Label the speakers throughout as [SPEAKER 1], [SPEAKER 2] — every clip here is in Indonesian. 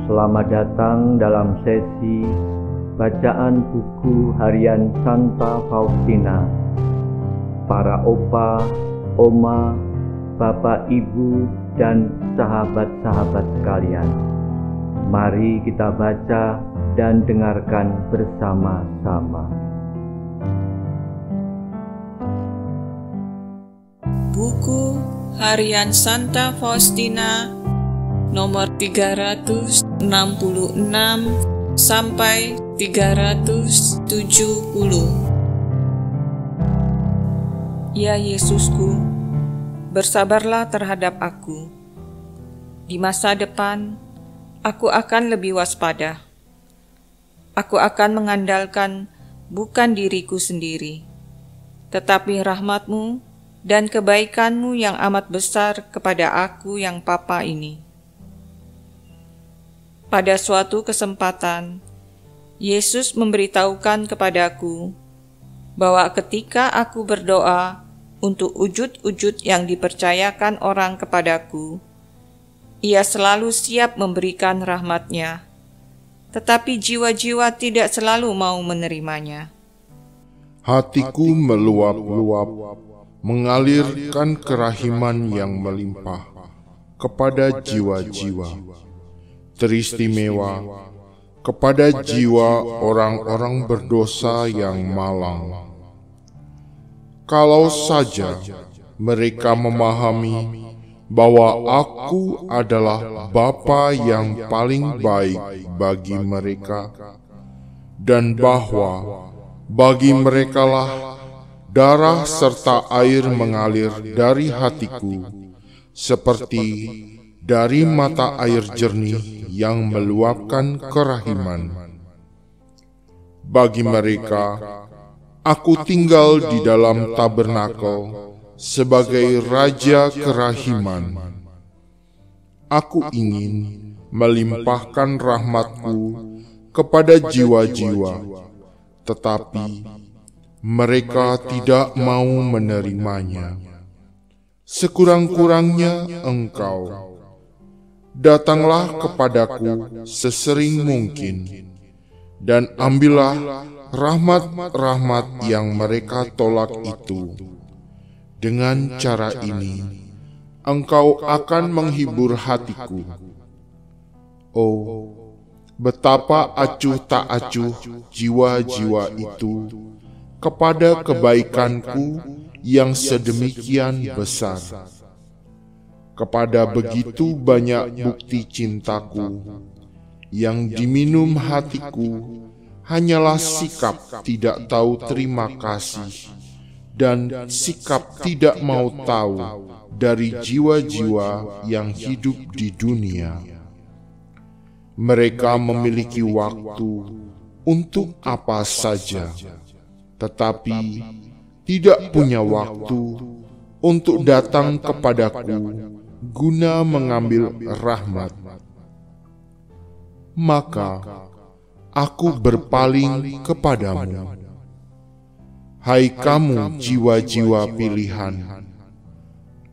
[SPEAKER 1] Selamat datang dalam sesi bacaan buku harian Santa Faustina. Para opa, oma, bapak, ibu, dan sahabat-sahabat sekalian, mari kita baca dan dengarkan bersama-sama.
[SPEAKER 2] Buku harian Santa Faustina nomor 366 sampai 370. Ya Yesusku, bersabarlah terhadap aku. Di masa depan, aku akan lebih waspada. Aku akan mengandalkan bukan diriku sendiri, tetapi rahmat-Mu dan kebaikan-Mu yang amat besar kepada aku yang papa ini. Pada suatu kesempatan, Yesus memberitahukan kepadaku bahwa ketika aku berdoa untuk wujud-wujud yang dipercayakan orang kepadaku, Ia selalu siap memberikan rahmat-Nya, tetapi jiwa-jiwa tidak selalu mau menerimanya.
[SPEAKER 3] Hatiku meluap-luap, mengalirkan kerahiman yang melimpah kepada jiwa-jiwa, teristimewa kepada jiwa orang-orang berdosa yang malang. Kalau saja mereka memahami bahwa aku adalah Bapa yang paling baik bagi mereka, dan bahwa bagi merekalah darah serta air mengalir dari hatiku, seperti dari mata air jernih yang meluapkan kerahiman. Bagi mereka, aku tinggal di dalam tabernakel sebagai Raja Kerahiman. Aku ingin melimpahkan rahmat-Ku kepada jiwa-jiwa, tetapi mereka tidak mau menerimanya. Sekurang-kurangnya Engkau, datanglah kepadaku sesering mungkin, dan ambillah rahmat-rahmat yang mereka tolak itu. Dengan cara ini, Engkau akan menghibur hatiku. Oh, betapa acuh tak acuh jiwa-jiwa itu kepada kebaikanku yang sedemikian besar. Kepada begitu banyak bukti cintaku, yang diminum hatiku hanyalah sikap tidak tahu terima kasih dan sikap tidak mau tahu dari jiwa-jiwa yang hidup di dunia. Mereka memiliki waktu untuk apa saja, tetapi tidak punya waktu untuk datang kepadaku guna mengambil rahmat. Maka aku berpaling kepadamu. Hai kamu jiwa-jiwa pilihan,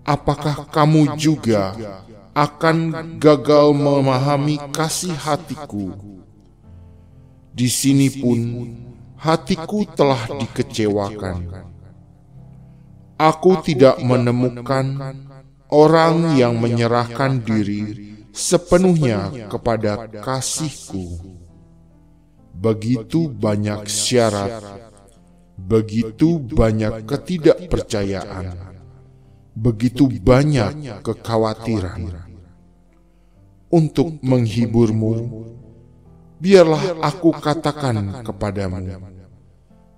[SPEAKER 3] apakah kamu juga akan gagal memahami kasih hatiku? Di sini pun hatiku telah dikecewakan. Aku tidak menemukan orang yang menyerahkan diri sepenuhnya kepada kasih-Ku. Begitu banyak syarat, begitu banyak ketidakpercayaan, begitu banyak kekhawatiran. Untuk menghibur-Mu, biarlah aku katakan kepadamu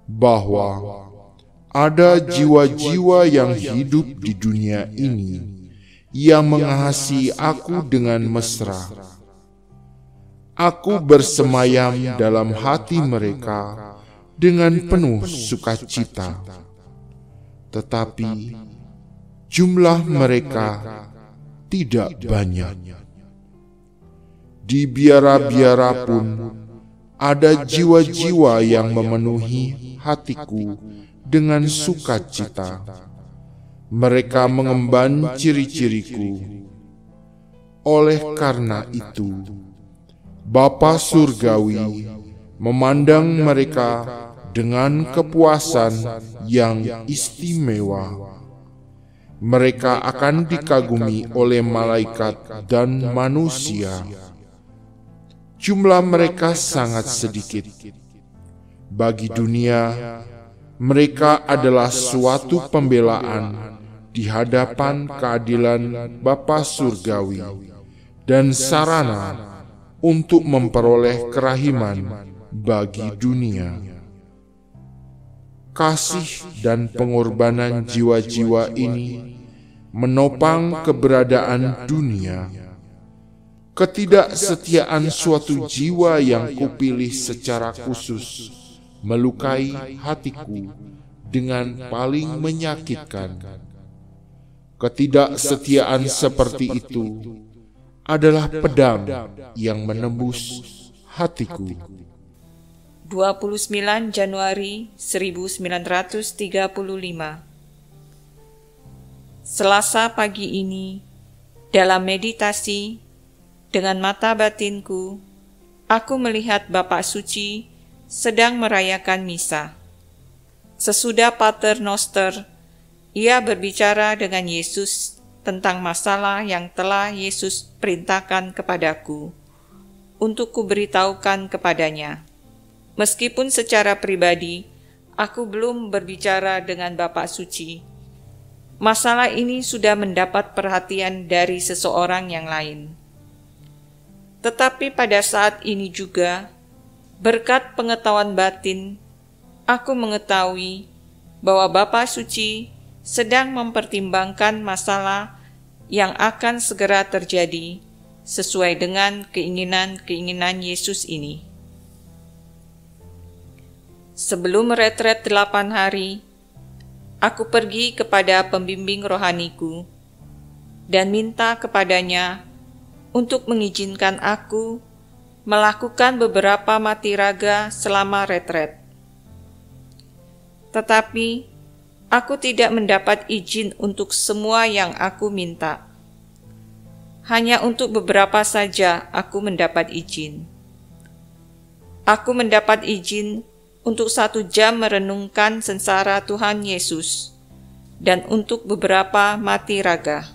[SPEAKER 3] bahwa ada jiwa-jiwa yang hidup di dunia ini yang mengasihi aku dengan mesra. Aku bersemayam dalam hati mereka dengan penuh sukacita, tetapi jumlah mereka tidak banyak. Di biara-biara pun ada jiwa-jiwa yang memenuhi hatiku dengan sukacita. Mereka mengemban ciri-ciriku. Oleh karena itu, Bapa Surgawi memandang mereka dengan kepuasan yang istimewa. Mereka akan dikagumi oleh malaikat dan manusia. Jumlah mereka sangat sedikit. Bagi dunia, mereka adalah suatu pembelaan di hadapan keadilan Bapa Surgawi dan sarana untuk memperoleh kerahiman bagi dunia. Kasih dan pengorbanan jiwa-jiwa ini menopang keberadaan dunia. Ketidaksetiaan suatu jiwa yang kupilih secara khusus melukai hatiku dengan paling menyakitkan. Ketidaksetiaan seperti itu adalah pedang yang menembus hatiku.
[SPEAKER 2] 29 Januari 1935. Selasa pagi ini, dalam meditasi, dengan mata batinku, aku melihat Bapak Suci sedang merayakan misa. Sesudah Pater Noster, ia berbicara dengan Yesus tentang masalah yang telah Yesus perintahkan kepadaku untuk kuberitahukan kepadanya. Meskipun secara pribadi, aku belum berbicara dengan Bapak Suci. Masalah ini sudah mendapat perhatian dari seseorang yang lain. Tetapi pada saat ini juga, berkat pengetahuan batin, aku mengetahui bahwa Bapak Suci sedang mempertimbangkan masalah yang akan segera terjadi sesuai dengan keinginan-keinginan Yesus ini. Sebelum retret 8 hari, aku pergi kepada pembimbing rohaniku dan minta kepadanya untuk mengizinkan aku melakukan beberapa mati raga selama retret. Tetapi, aku tidak mendapat izin untuk semua yang aku minta. Hanya untuk beberapa saja aku mendapat izin. Aku mendapat izin untuk 1 jam merenungkan sengsara Tuhan Yesus, dan untuk beberapa mati raga.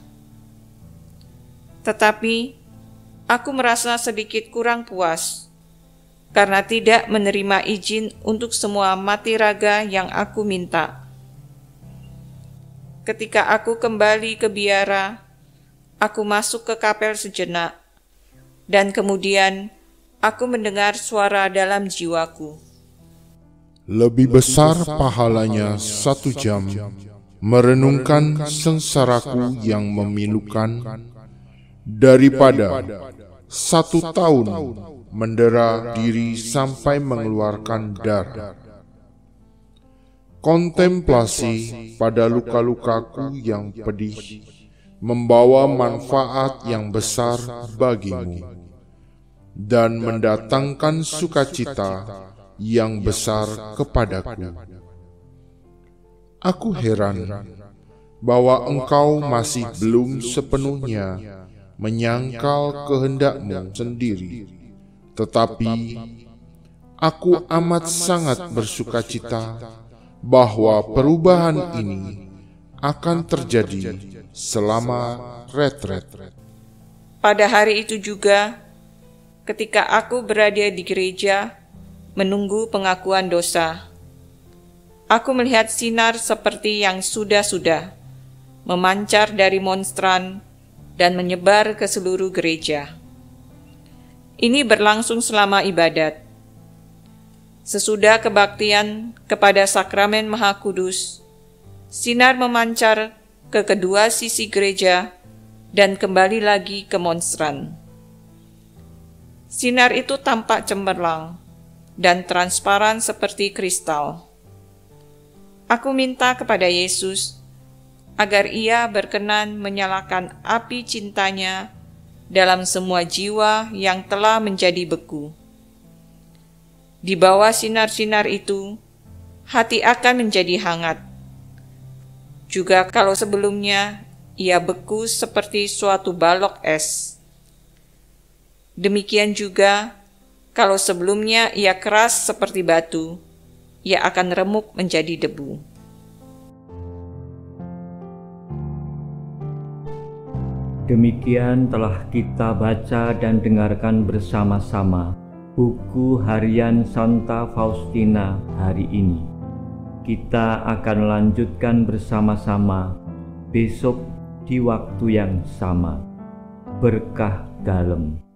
[SPEAKER 2] Tetapi, aku merasa sedikit kurang puas, karena tidak menerima izin untuk semua mati raga yang aku minta. Ketika aku kembali ke biara, aku masuk ke kapel sejenak, dan kemudian aku mendengar suara dalam jiwaku.
[SPEAKER 3] Lebih besar pahalanya 1 jam merenungkan sengsaraku yang memilukan daripada 1 tahun mendera diri sampai mengeluarkan darah. Kontemplasi pada luka-lukaku yang pedih membawa manfaat yang besar bagimu dan mendatangkan sukacita yang besar kepadaku. Aku heran bahwa engkau masih belum sepenuhnya menyangkal kehendakmu sendiri, tetapi aku amat sangat bersukacita bahwa perubahan ini akan terjadi selama retret.
[SPEAKER 2] Pada hari itu juga, ketika aku berada di gereja menunggu pengakuan dosa, aku melihat sinar seperti yang sudah-sudah memancar dari monstran dan menyebar ke seluruh gereja. Ini berlangsung selama ibadat. Sesudah kebaktian kepada sakramen Maha Kudus, sinar memancar ke kedua sisi gereja dan kembali lagi ke monstran. Sinar itu tampak cemerlang dan transparan seperti kristal. Aku minta kepada Yesus agar Ia berkenan menyalakan api cintanya dalam semua jiwa yang telah menjadi beku. Di bawah sinar-sinar itu, hati akan menjadi hangat. Juga kalau sebelumnya ia beku seperti suatu balok es. Demikian juga Kalau sebelumnya ia keras seperti batu, ia akan remuk menjadi debu.
[SPEAKER 1] Demikian telah kita baca dan dengarkan bersama-sama buku harian Santa Faustina hari ini. Kita akan lanjutkan bersama-sama besok di waktu yang sama. Berkah dalam.